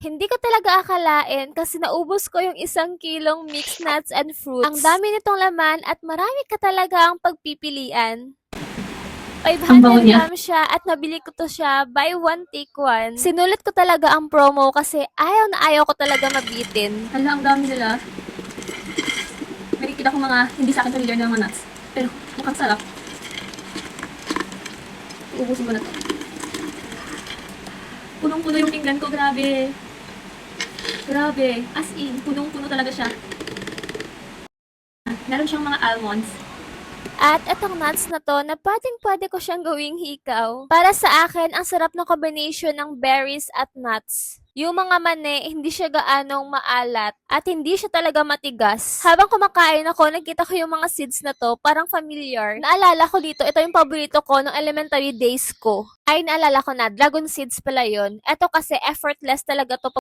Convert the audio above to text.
Hindi ko talaga akalain kasi naubos ko yung 1 kilong mixed nuts and fruits. Ang dami nitong laman at marami ka talaga ang pagpipilian. Ang bango 500 niya. grams siya at nabili ko to siya buy one take one. Sinulit ko talaga ang promo kasi ayaw na ayaw ko talaga mabitin. Hala, ang dami nila. May kita ko mga hindi sa akin familiar na mga nuts. Pero mukhang sarap. Uubusin ko na to. Punong-puno yung pinggan ko, grabe. Grabe. As in, punong-puno talaga siya. Meron siyang mga almonds. At etong nuts na to, na pwedeng-pwede ko siyang gawing hikaw. Para sa akin, ang sarap ng combination ng berries at nuts. Yung mga mani, hindi siya gaanong maalat at hindi siya talaga matigas. Habang kumakain ako, nakita ko yung mga seeds na to, parang familiar. Naalala ko dito, ito yung paborito ko nung elementary days ko. Ay, naalala ko na, dragon seeds pala yun. Ito kasi effortless talaga to